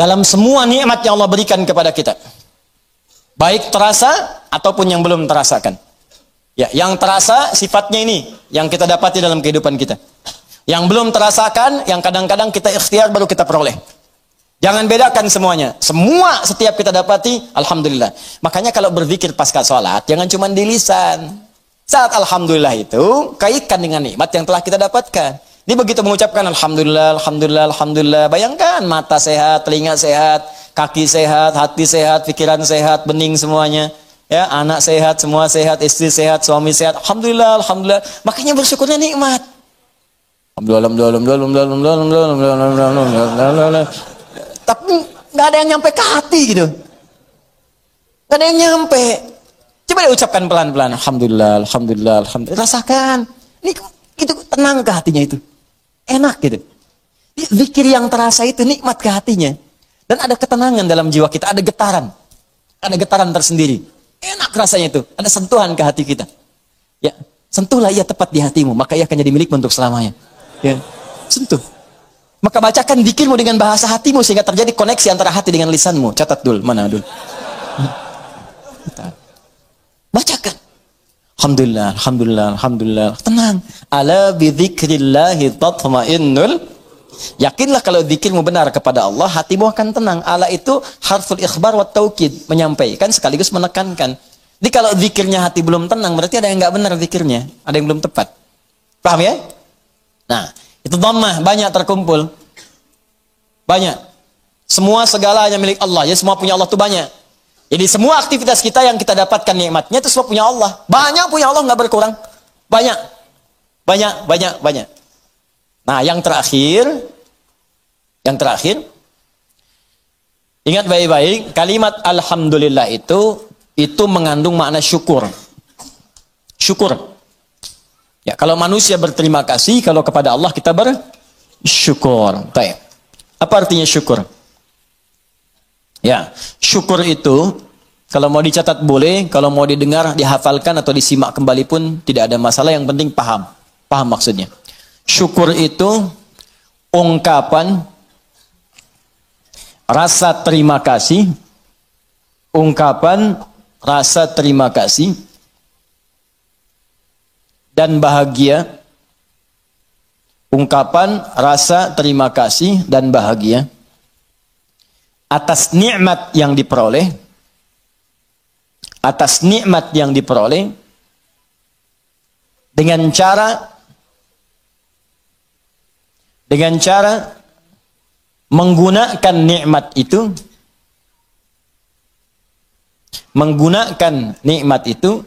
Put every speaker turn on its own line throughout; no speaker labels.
dalam semua nikmat yang Allah berikan kepada kita. Baik terasa ataupun yang belum terasakan. Ya, yang terasa sifatnya ini yang kita dapati dalam kehidupan kita. Yang belum terasakan, yang kadang-kadang kita ikhtiar baru kita peroleh. Jangan bedakan semuanya. Semua setiap kita dapati, alhamdulillah. Makanya kalau berzikir pasca sholat, jangan cuma di lisan. Saat alhamdulillah itu, kaitkan dengan nikmat yang telah kita dapatkan. Ini begitu mengucapkan alhamdulillah, alhamdulillah, alhamdulillah. Bayangkan mata sehat, telinga sehat, kaki sehat, hati sehat, pikiran sehat, bening semuanya. Ya, anak sehat, semua sehat, istri sehat, suami sehat. Alhamdulillah, alhamdulillah. Makanya bersyukurnya nikmat. Alhamdulillah. Tapi nggak ada yang nyampe ke hati gitu. Nggak ada yang nyampe. Coba diucapkan pelan-pelan. Alhamdulillah, alhamdulillah, alhamdulillah. Rasakan. Ini itu tenang ke hatinya itu. Enak gitu. Zikir yang terasa itu nikmat ke hatinya. Dan ada ketenangan dalam jiwa kita. Ada getaran. Ada getaran tersendiri. Enak rasanya itu. Ada sentuhan ke hati kita. Ya, sentuhlah ia tepat di hatimu. Maka ia akan jadi milikmu untuk selamanya. Ya, sentuh. Maka bacakan zikirmu dengan bahasa hatimu sehingga terjadi koneksi antara hati dengan lisanmu. Catat dul, mana dul? Bacakan. Alhamdulillah, alhamdulillah, alhamdulillah. Tenang. Ala bidzikrillahi tatma'innul. Yakinlah kalau zikirmu benar kepada Allah, hatimu akan tenang. Ala itu harful ikhbar wa taukid, menyampaikan sekaligus menekankan. Jadi kalau zikirnya hati belum tenang, berarti ada yang nggak benar zikirnya, ada yang belum tepat. Paham ya? Nah, itu dhammah banyak terkumpul. Banyak. Semua segalanya milik Allah. Ya, semua punya Allah itu banyak. Jadi semua aktivitas kita yang kita dapatkan nikmatnya itu semua punya Allah. Banyak punya Allah, nggak berkurang. Banyak. Banyak, banyak, banyak. Nah, yang terakhir, ingat baik-baik, kalimat alhamdulillah itu mengandung makna syukur. Syukur. Ya, kalau manusia berterima kasih, kalau kepada Allah kita bersyukur. Baik. Apa artinya syukur? Ya, syukur itu kalau mau dicatat boleh, kalau mau didengar, dihafalkan atau disimak kembali pun tidak ada masalah, yang penting paham. Paham maksudnya. Syukur itu ungkapan rasa terima kasih, ungkapan rasa terima kasih dan bahagia, ungkapan rasa terima kasih dan bahagia atas nikmat yang diperoleh, atas nikmat yang diperoleh dengan cara menggunakan nikmat itu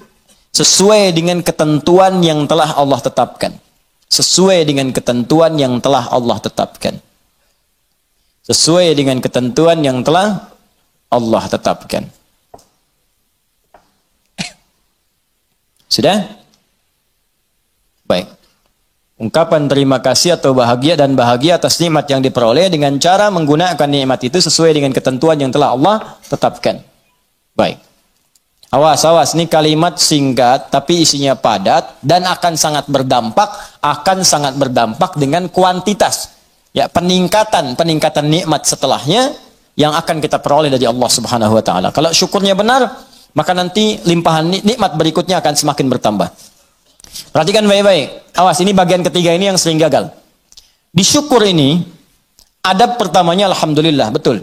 sesuai dengan ketentuan yang telah Allah tetapkan. Sesuai dengan ketentuan yang telah Allah tetapkan. Sesuai dengan ketentuan yang telah Allah tetapkan. Sudah? Baik. Ungkapan terima kasih atau bahagia dan bahagia atas nikmat yang diperoleh dengan cara menggunakan nikmat itu sesuai dengan ketentuan yang telah Allah tetapkan. Baik. Awas, awas, ini kalimat singkat tapi isinya padat dan akan sangat berdampak dengan kuantitas. Ya, peningkatan nikmat setelahnya yang akan kita peroleh dari Allah Subhanahu wa taala. Kalau syukurnya benar, maka nanti limpahan nikmat berikutnya akan semakin bertambah. Perhatikan baik-baik. Awas, ini bagian ketiga ini yang sering gagal. Di syukur ini, adab pertamanya alhamdulillah, betul.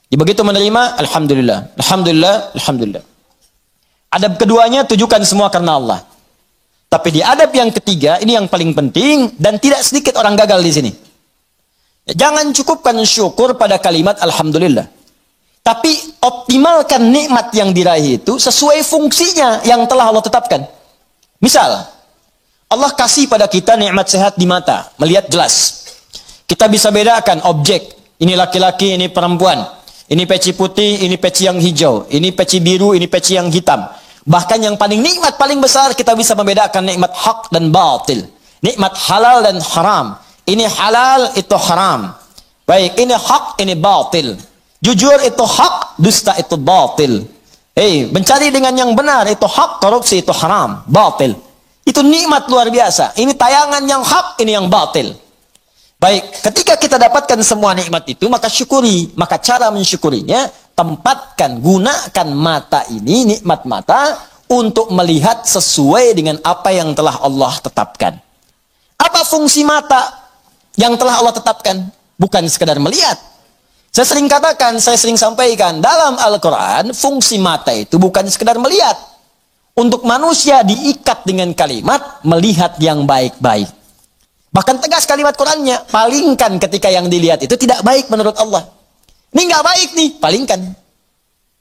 Begitu menerima, alhamdulillah, alhamdulillah, alhamdulillah. Adab keduanya, tujukan semua karena Allah. Tapi di adab yang ketiga, ini yang paling penting dan tidak sedikit orang gagal di sini. Jangan cukupkan syukur pada kalimat alhamdulillah. Tapi optimalkan nikmat yang diraih itu sesuai fungsinya yang telah Allah tetapkan. Misal, Allah kasih pada kita nikmat sehat di mata, melihat jelas. Kita bisa bedakan objek, ini laki-laki, ini perempuan. Ini peci putih, ini peci yang hijau. Ini peci biru, ini peci yang hitam. Bahkan yang paling nikmat, paling besar, kita bisa membedakan nikmat hak dan batil. Nikmat halal dan haram. Ini halal, itu haram. Baik, ini hak, ini batil. Jujur itu hak, dusta itu batil. Mencari dengan yang benar itu hak, korupsi itu haram, batil. Itu nikmat luar biasa. Ini tayangan yang hak, ini yang batil. Baik, ketika kita dapatkan semua nikmat itu, maka syukuri. Maka cara mensyukurinya, tempatkan, gunakan mata ini, nikmat mata, untuk melihat sesuai dengan apa yang telah Allah tetapkan. Apa fungsi mata yang telah Allah tetapkan? Bukan sekadar melihat. Saya sering katakan, saya sering sampaikan, dalam Al-Quran, fungsi mata itu bukan sekadar melihat. Untuk manusia diikat dengan kalimat, melihat yang baik-baik. Bahkan tegas kalimat Qurannya, palingkan ketika yang dilihat itu tidak baik menurut Allah. Ini nggak baik nih, palingkan.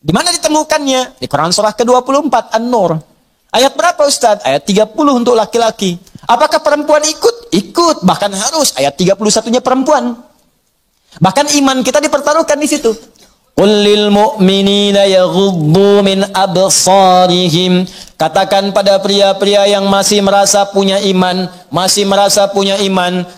Di mana ditemukannya? Di Quran surah ke-24, An-Nur. Ayat berapa Ustaz? Ayat 30 untuk laki-laki. Apakah perempuan ikut? Ikut, bahkan harus. Ayat 31-nya perempuan. Bahkan iman kita dipertaruhkan di situ. Qul lil mu'minina yaghuddu min absarihim. Katakan pada pria-pria yang masih merasa punya iman,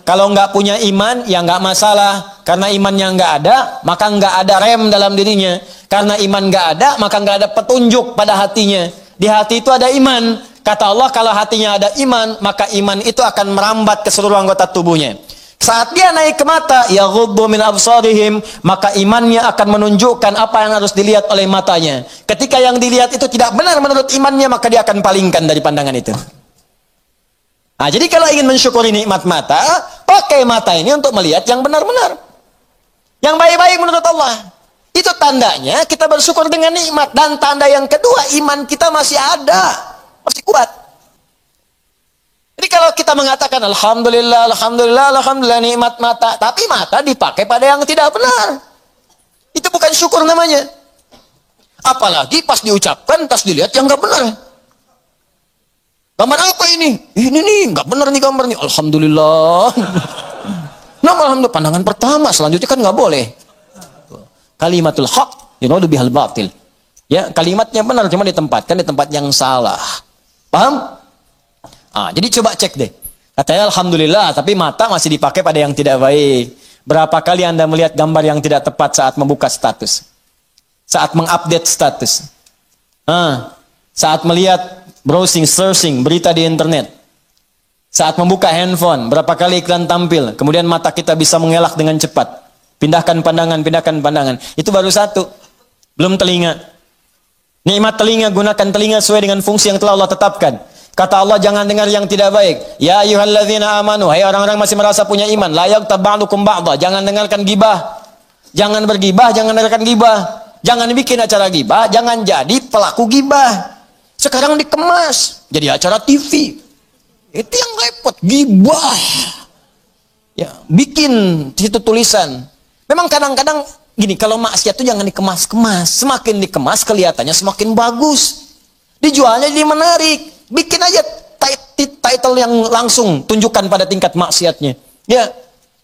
kalau nggak punya iman, ya nggak masalah. Karena imannya nggak ada, maka nggak ada rem dalam dirinya. Karena iman nggak ada, maka nggak ada petunjuk pada hatinya. Di hati itu ada iman. Kata Allah, kalau hatinya ada iman, maka iman itu akan merambat ke seluruh anggota tubuhnya. Saat dia naik ke mata, yaghuddu min absarihim, maka imannya akan menunjukkan apa yang harus dilihat oleh matanya. Ketika yang dilihat itu tidak benar menurut imannya, maka dia akan palingkan dari pandangan itu. Nah, jadi kalau ingin mensyukuri nikmat mata, pakai mata ini untuk melihat yang benar-benar. Yang baik-baik menurut Allah. Itu tandanya kita bersyukur dengan nikmat. Dan tanda yang kedua, iman kita masih ada. Masih kuat. Jadi kalau kita mengatakan Alhamdulillah, Alhamdulillah, Alhamdulillah nikmat mata. Tapi mata dipakai pada yang tidak benar. Itu bukan syukur namanya. Apalagi pas diucapkan, pas dilihat yang nggak benar. Gambar apa ini? Ini nih, nggak benar nih gambar nih. Alhamdulillah. Nah, alhamdulillah, pandangan pertama. Selanjutnya kan nggak boleh. Kalimatul haq, lebih hal batil. Ya, kalimatnya benar, cuma ditempatkan di tempat yang salah. Paham? Jadi coba cek deh. Katanya Alhamdulillah, tapi mata masih dipakai pada yang tidak baik. Berapa kali Anda melihat gambar yang tidak tepat saat membuka status? Saat mengupdate status? Saat melihat browsing, searching, berita di internet? Saat membuka handphone, berapa kali iklan tampil? Kemudian mata kita bisa mengelak dengan cepat. Pindahkan pandangan, pindahkan pandangan. Itu baru satu. Belum telinga. Nikmat telinga, gunakan telinga sesuai dengan fungsi yang telah Allah tetapkan. Kata Allah, jangan dengar yang tidak baik. Ya ayyuhalladzina amanu, hai orang-orang masih merasa punya iman, la yaghtab ba'dukum ba'dha, jangan dengarkan gibah. Jangan bergibah, jangan dengarkan gibah. Jangan bikin acara gibah, jangan jadi pelaku gibah. Sekarang dikemas jadi acara TV. Itu yang repot, gibah. Ya, bikin situ tulisan. Memang kadang-kadang gini, kalau maksiat itu jangan dikemas-kemas. Semakin dikemas kelihatannya semakin bagus. Dijualnya jadi menarik. Bikin aja title yang langsung tunjukkan pada tingkat maksiatnya. Ya.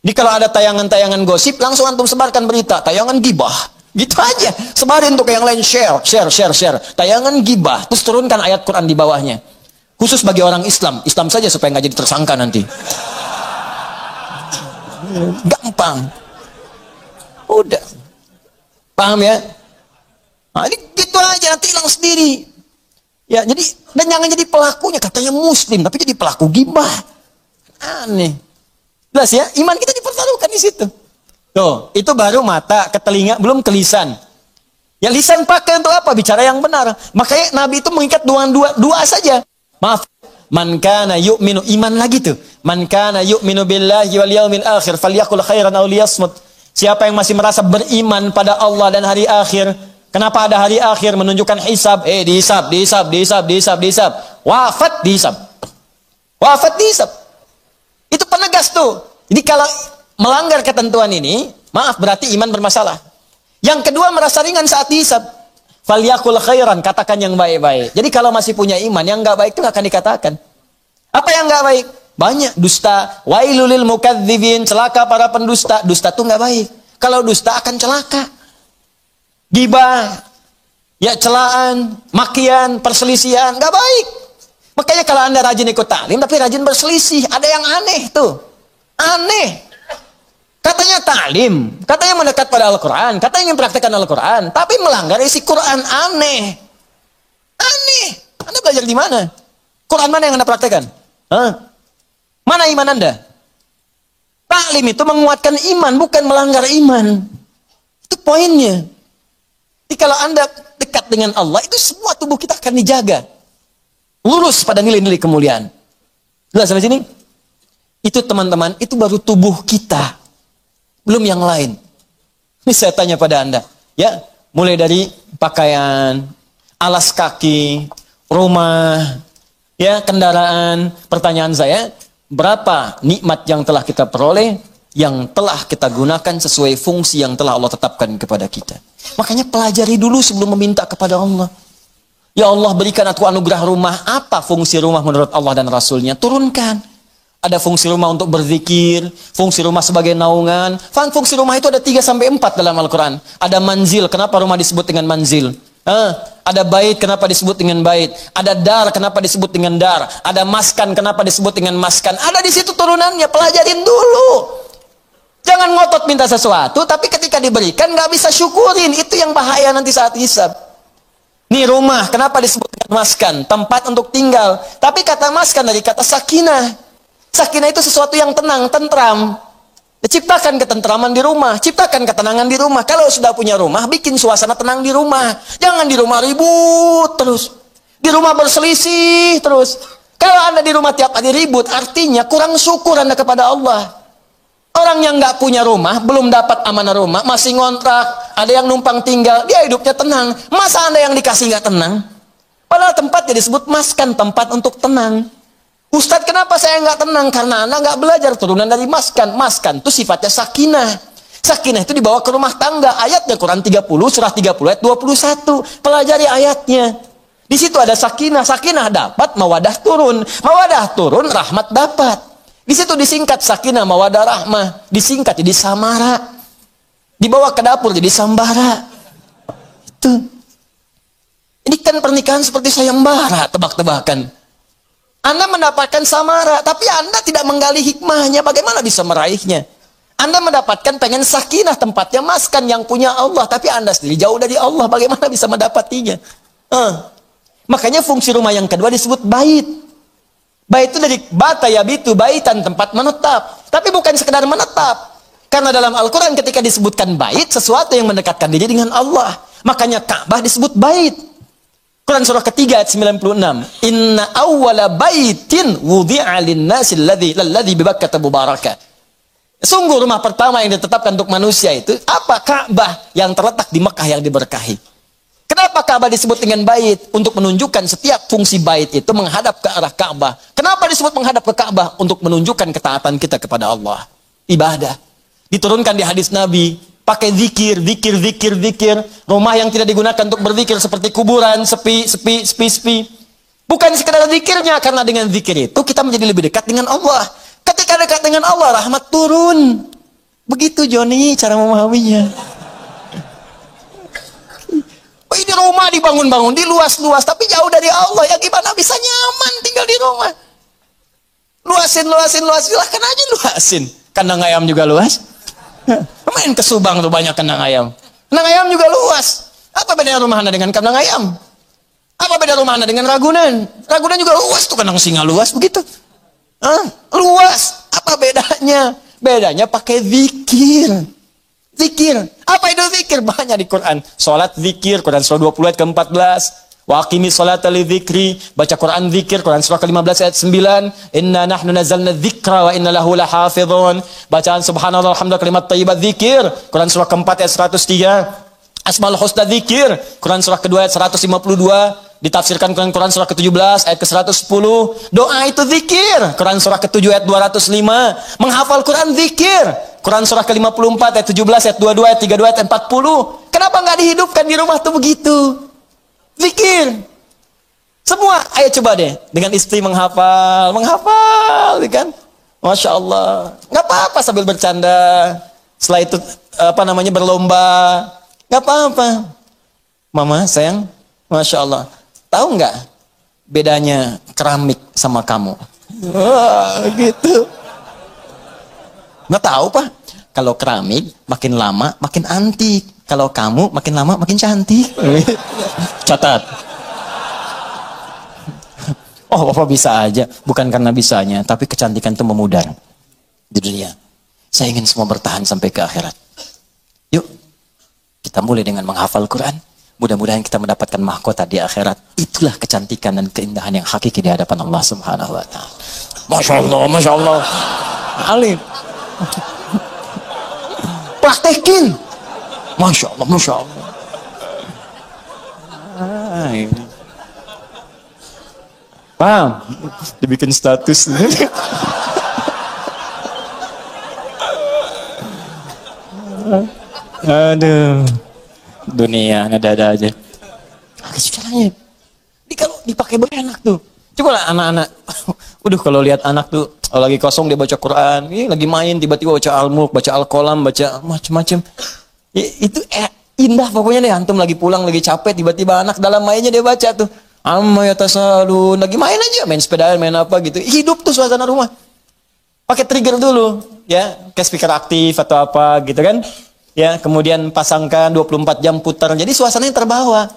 Jadi kalau ada tayangan-tayangan gosip, langsung antum sebarkan berita. Tayangan gibah. Gitu aja. Sebarin untuk yang lain, share. Tayangan gibah. Terus turunkan ayat Quran di bawahnya. Khusus bagi orang Islam. Islam saja supaya nggak jadi tersangka nanti. Gampang. Udah. Paham ya? Nah, ini gitu aja. Nanti hilang sendiri. Ya, jadi dan jangan jadi pelakunya, katanya muslim tapi jadi pelaku gibah. Aneh. Jelas ya, iman kita dipertaruhkan di situ. Tuh, itu baru mata, ke telinga, belum ke lisan. Ya lisan pakai untuk apa? Bicara yang benar. Makanya Nabi itu mengikat dua saja. Maaf, man kana yu'minu, iman lagi tuh. Man kana yu'minu billahi wal yaumil akhir falyaqul khairan aw liyasmut. Siapa yang masih merasa beriman pada Allah dan hari akhir. Kenapa ada hari akhir? Menunjukkan hisab. Dihisab. Wafat dihisab. Itu penegas tuh. Jadi kalau melanggar ketentuan ini, maaf, berarti iman bermasalah. Yang kedua, merasa ringan saat dihisab. Falyakul khairan, katakan yang baik-baik. Jadi kalau masih punya iman, yang nggak baik itu nggak akan dikatakan. Apa yang nggak baik? Banyak. Dusta. Wailulil mukadzibin, celaka para pendusta. Dusta tuh nggak baik. Kalau dusta akan celaka. Gibah, ya celaan, makian, perselisihan, nggak baik. Makanya kalau Anda rajin ikut taklim, tapi rajin berselisih, ada yang aneh tuh. Aneh. Katanya taklim, katanya mendekat pada Al-Quran, katanya ingin praktekkan Al-Quran, tapi melanggar isi Quran, aneh. Aneh. Anda belajar di mana? Quran mana yang Anda praktekkan? Mana iman Anda? Taklim itu menguatkan iman, bukan melanggar iman. Itu poinnya. Jadi kalau Anda dekat dengan Allah, itu semua tubuh kita akan dijaga. Lurus pada nilai-nilai kemuliaan. Jelas sampai sini? Itu teman-teman, itu baru tubuh kita. Belum yang lain. Ini saya tanya pada Anda. Ya, mulai dari pakaian, alas kaki, rumah, ya, kendaraan. Pertanyaan saya, berapa nikmat yang telah kita peroleh, yang telah kita gunakan sesuai fungsi yang telah Allah tetapkan kepada kita. Makanya pelajari dulu sebelum meminta kepada Allah. Ya Allah, berikan aku anugerah rumah. Apa fungsi rumah menurut Allah dan Rasulnya? Turunkan. Ada fungsi rumah untuk berzikir, fungsi rumah sebagai naungan. Fungsi rumah itu ada 3-4 dalam Al-Quran. Ada manzil, kenapa rumah disebut dengan manzil? Ada bait, kenapa disebut dengan bait? Ada dar, kenapa disebut dengan dar? Ada maskan, kenapa disebut dengan maskan? Ada di situ turunannya, pelajarin dulu. Jangan ngotot minta sesuatu, tapi ketika diberikan nggak bisa syukurin. Itu yang bahaya nanti saat hisab. Nih rumah, kenapa disebut dengan maskan? Tempat untuk tinggal. Tapi kata maskan dari kata sakinah. Sakinah itu sesuatu yang tenang, tentram. Ciptakan ketentraman di rumah, ciptakan ketenangan di rumah. Kalau sudah punya rumah, bikin suasana tenang di rumah. Jangan di rumah ribut terus. Di rumah berselisih terus. Kalau Anda di rumah tiap hari ribut, artinya kurang syukur Anda kepada Allah. Orang yang nggak punya rumah, belum dapat amanah rumah, masih ngontrak, ada yang numpang tinggal, dia hidupnya tenang. Masa Anda yang dikasih nggak tenang? Padahal tempatnya disebut maskan, tempat untuk tenang. Ustadz, kenapa saya nggak tenang? Karena Anda nggak belajar turunan dari maskan. Maskan itu sifatnya sakinah. Sakinah itu dibawa ke rumah tangga. Ayatnya Quran 30, surah 30 ayat 21. Pelajari ayatnya. Di situ ada sakinah. Sakinah dapat, mawadah turun. Mawadah turun, rahmat dapat. Di situ disingkat sakinah, mawadah, rahmah. Disingkat jadi samara. Dibawa ke dapur jadi sambara. Itu. Ini kan pernikahan seperti sayembara, tebak-tebakan. Anda mendapatkan samara, tapi Anda tidak menggali hikmahnya, bagaimana bisa meraihnya? Anda mendapatkan pengen sakinah, tempatnya maskan yang punya Allah, tapi Anda sendiri jauh dari Allah, bagaimana bisa mendapatinya? Makanya fungsi rumah yang kedua disebut bait. Bait itu dari bata yabitu, baitan, tempat menetap. Tapi bukan sekedar menetap. Karena dalam Al-Quran ketika disebutkan bait, sesuatu yang mendekatkan diri dengan Allah. Makanya Ka'bah disebut bait. Quran surah ketiga ayat 96. Inna awwala baitin wudi'a lin-nasi alladzi bi Bakkah mubarakah. Sungguh rumah pertama yang ditetapkan untuk manusia itu apa? Ka'bah yang terletak di Mekah yang diberkahi. Kenapa Ka'bah disebut dengan bait? Untuk menunjukkan setiap fungsi bait itu menghadap ke arah Ka'bah. Kenapa disebut menghadap ke Ka'bah? Untuk menunjukkan ketaatan kita kepada Allah. Ibadah. Diturunkan di hadis Nabi. Pakai zikir. Rumah yang tidak digunakan untuk berzikir seperti kuburan, sepi. Bukan sekedar zikirnya, karena dengan zikir itu kita menjadi lebih dekat dengan Allah. Ketika dekat dengan Allah, rahmat turun. Begitu Joni cara memahaminya. Oh, ini rumah dibangun-bangun, di luas-luas, tapi jauh dari Allah. Ya gimana bisa nyaman tinggal di rumah? Luasin. Silahkan aja luasin. Kandang ayam juga luas. Main ke Subang tuh banyak kandang ayam. Kandang ayam juga luas. Apa bedanya rumah Anda dengan kandang ayam? Apa beda rumah Anda dengan Ragunan? Ragunan juga luas tuh, kandang singa luas begitu. Luas. Apa bedanya? Bedanya pakai zikir. Zikir. Apa itu zikir? Banyak di Quran. Salat zikir, Quran surah 20 ayat ke-14. Wa aqimis sholata li dzikri, baca Quran zikir, Quran surah ke-15 ayat 9. Inna nahnu nazzalna dzikra wa inna lahu lahafizun. Bacaan subhanallah alhamdulillah kalimat thayyibat zikir, Quran surah ke-4 ayat 103. Asmaul husna zikir, Quran surah ke-2 ayat 152. Ditafsirkan Quran surah ke-17 ayat ke-110. Doa itu zikir, Quran surah ke-7 ayat 205. Menghafal Quran zikir, Quran surah ke-54 ayat 17 ayat 22 ayat 32 ayat 40. Kenapa nggak dihidupkan di rumah tuh begitu? Zikir. Semua, ayo coba deh. Dengan istri menghafal, kan? Masya Allah. Nggak apa-apa sambil bercanda. Setelah itu, berlomba. Nggak apa-apa. Mama, sayang, Masya Allah. Tahu nggak bedanya keramik sama kamu? Wah, gitu. Nggak tahu, Pak. Kalau keramik, makin lama, makin antik. Kalau kamu, makin lama, makin cantik. Catat. Oh, Bapak bisa aja. Bukan karena bisanya, tapi kecantikan itu memudar di dunia. Saya ingin semua bertahan sampai ke akhirat. Yuk, kita mulai dengan menghafal Quran. Mudah-mudahan kita mendapatkan mahkota di akhirat. Itulah kecantikan dan keindahan yang hakiki di hadapan Allah Subhanahu wa Ta'ala. Masya Allah, Masya Allah. Alif. Praktekin. Masya Allah, Masya Allah. Paham? Dibikin status. Aduh. Dunia ada-ada aja. Caranya. Ini kalau dipakai enak tuh. Coba lah anak-anak. Udah kalau lihat anak tuh lagi kosong dia baca Quran, lagi main tiba-tiba baca Al-Mulk, baca Al-Qalam, baca macam-macam. Itu indah pokoknya deh. Antum lagi pulang lagi capek tiba-tiba anak dalam mainnya dia baca tuh. Amma yatasalun, lagi main aja, main sepeda, main apa gitu. Hidup tuh suasana rumah. Pakai trigger dulu, ya, kayak speaker aktif atau apa gitu kan. Ya, kemudian pasangkan 24 jam putar. Jadi suasananya terbawa.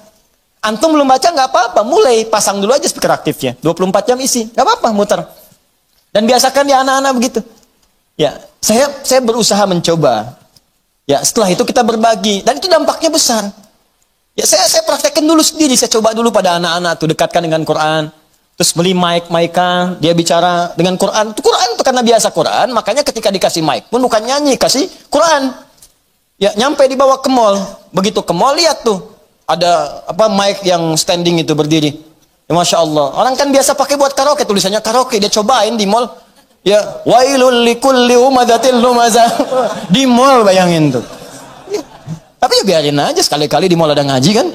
Antum belum baca nggak apa-apa, mulai pasang dulu aja speaker aktifnya. 24 jam isi, nggak apa-apa muter. Dan biasakan ya anak-anak begitu. Ya, saya berusaha mencoba. Ya, setelah itu kita berbagi dan itu dampaknya besar. Ya, saya praktekkan dulu sendiri, saya coba dulu pada anak-anak tuh dekatkan dengan Quran. Terus beli mic-an, dia bicara dengan Quran. Quran tuh karena biasa Quran, makanya ketika dikasih mic pun bukan nyanyi, kasih Quran. Ya, nyampe dibawa ke mall. Begitu ke mall lihat tuh ada apa mic yang standing itu berdiri. Ya, Masya Allah. Orang kan biasa pakai buat karaoke, tulisannya karaoke, dia cobain di mall. Ya, wailul likulli umadatil lumazah. Di mall bayangin tuh. Ya, tapi ya biarin aja, sekali-kali di mall ada ngaji kan.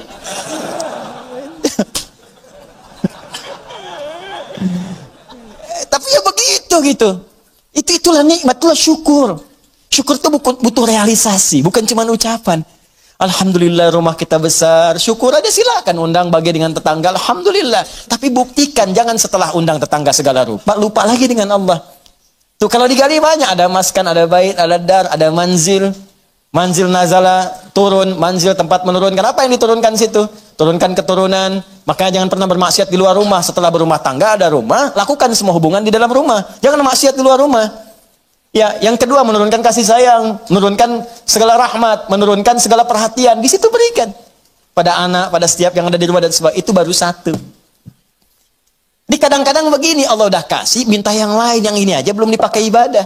Tapi ya begitu gitu. Itulah nikmat, itulah syukur. Syukur itu butuh realisasi, bukan cuma ucapan. Alhamdulillah rumah kita besar. Syukur aja silakan undang bagi dengan tetangga. Alhamdulillah. Tapi buktikan, jangan setelah undang tetangga segala rupa lupa lagi dengan Allah. Tuh kalau digali banyak, ada maskan, ada bait, ada dar, ada manzil. Manzil nazala, turun, manzil tempat menurunkan. Apa yang diturunkan situ? Turunkan keturunan. Makanya jangan pernah bermaksiat di luar rumah. Setelah berumah tangga ada rumah, lakukan semua hubungan di dalam rumah. Jangan maksiat di luar rumah. Ya, yang kedua menurunkan kasih sayang, menurunkan segala rahmat, menurunkan segala perhatian. Di situ berikan pada anak, pada setiap yang ada di rumah dan sebagainya. Itu baru satu. Ini kadang-kadang begini, Allah udah kasih, minta yang lain, yang ini aja belum dipakai ibadah.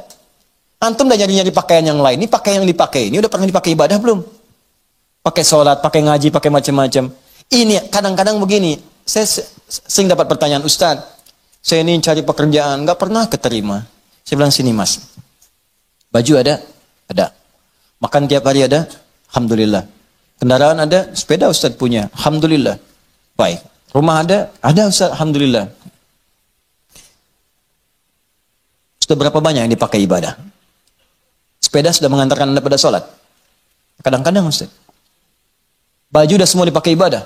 Antum udah nyari-nyari pakaian yang lain, ini pakaian yang dipakai ini udah pernah dipakai ibadah belum? Pakai sholat, pakai ngaji, pakai macam-macam. Ini kadang-kadang begini, saya sering dapat pertanyaan, Ustaz, saya ini cari pekerjaan, nggak pernah keterima. Saya bilang, sini mas. Baju ada? Ada. Makan tiap hari ada? Alhamdulillah. Kendaraan ada? Sepeda Ustaz punya. Alhamdulillah. Baik. Rumah ada? Ada Ustaz. Alhamdulillah. Sudah berapa banyak yang dipakai ibadah? Sepeda sudah mengantarkan Anda pada sholat? Kadang-kadang Ustaz. Baju sudah semua dipakai ibadah?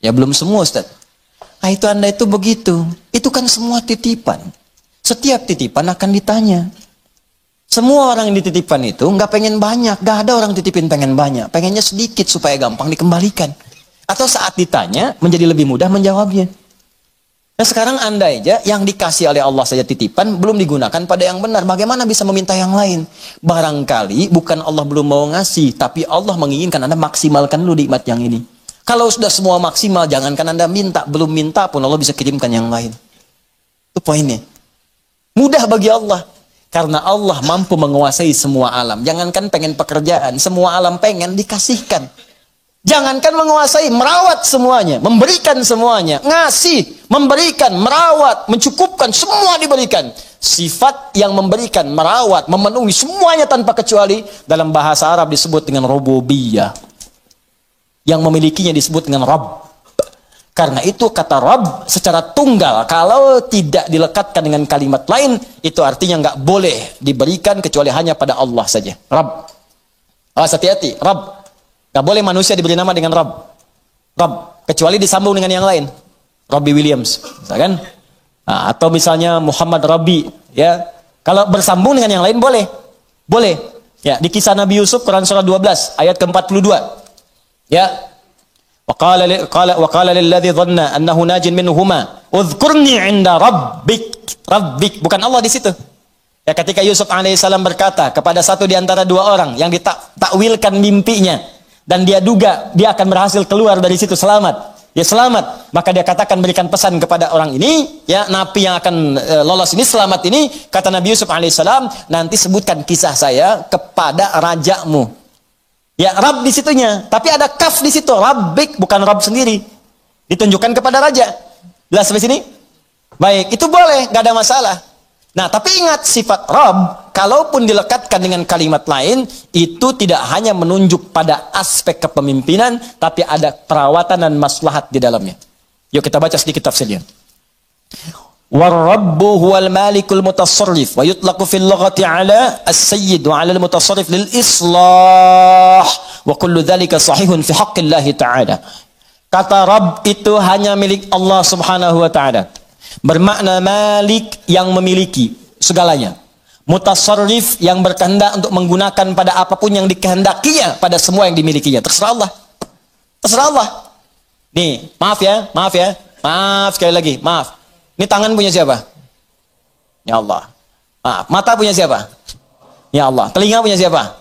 Ya belum semua Ustaz. Ah itu Anda itu begitu. Itu kan semua titipan. Setiap titipan akan ditanya. Semua orang yang dititipkan itu nggak pengen banyak, nggak ada orang titipin pengen banyak, pengennya sedikit supaya gampang dikembalikan. Atau saat ditanya menjadi lebih mudah menjawabnya. Nah sekarang Anda aja yang dikasih oleh Allah saja titipan belum digunakan pada yang benar. Bagaimana bisa meminta yang lain? Barangkali bukan Allah belum mau ngasih, tapi Allah menginginkan Anda maksimalkan dulu nikmat yang ini. Kalau sudah semua maksimal, jangankan Anda minta, belum minta pun Allah bisa kirimkan yang lain. Itu poinnya. Mudah bagi Allah. Karena Allah mampu menguasai semua alam. Jangankan pengen pekerjaan, semua alam pengen dikasihkan. Jangankan menguasai, merawat semuanya, memberikan semuanya, ngasih, memberikan, merawat, mencukupkan, semua diberikan. Sifat yang memberikan, merawat, memenuhi semuanya tanpa kecuali dalam bahasa Arab disebut dengan rububiyah. Yang memilikinya disebut dengan Rabb. Karena itu kata Rabb secara tunggal, kalau tidak dilekatkan dengan kalimat lain, itu artinya nggak boleh diberikan kecuali hanya pada Allah saja. Rabb. Awas hati-hati, Rabb. Nggak boleh manusia diberi nama dengan Rabb. Rabb. Kecuali disambung dengan yang lain. Robbie Williams. Misalkan. Nah, atau misalnya Muhammad Rabbi. Ya. Kalau bersambung dengan yang lain boleh. Boleh. Ya, di kisah Nabi Yusuf, Quran surah 12, ayat ke-42. Ya. Waqala lilladzi dhanna annahu najin minhuma udhkurni 'inda rabbik. Bukan Allah di situ. Ya, ketika Yusuf alaihissalam berkata kepada satu di antara dua orang yang ditakwilkan mimpinya, dan dia duga dia akan berhasil keluar dari situ selamat. Ya selamat. Maka dia katakan, berikan pesan kepada orang ini, ya napi yang akan lolos ini, selamat ini. Kata Nabi Yusuf alaihissalam, nanti sebutkan kisah saya kepada rajamu. Ya, Rabb di situnya, tapi ada kaf di situ, Rabbik, bukan Rabb sendiri. Ditunjukkan kepada raja. Jelas sampai sini? Baik, itu boleh, nggak ada masalah. Nah, tapi ingat, sifat Rabb, kalaupun dilekatkan dengan kalimat lain, itu tidak hanya menunjuk pada aspek kepemimpinan, tapi ada perawatan dan maslahat di dalamnya. Yuk kita baca sedikit tafsirnya. وَالرَّبُّ هُوَ الْمَالِكُ الْمُتَصَرِّفُ وَيُطْلَقُ فِي اللُّغَةِ عَلَى السَّيِّدُ وعلى المتصرف للإصلاح وكل ذلك صحيح في حق الله تعالى. Kata Rabb itu hanya milik Allah subhanahu wa ta'ala. Bermakna malik yang memiliki segalanya. Mutasarrif yang berkehendak untuk menggunakan pada apapun yang dikehendakinya pada semua yang dimilikinya. Terserah Allah. Terserah Allah. Nih, maaf ya. Maaf sekali lagi, maaf. Ini tangan punya siapa? Ya Allah. Maaf, mata punya siapa? Ya Allah. Telinga punya siapa?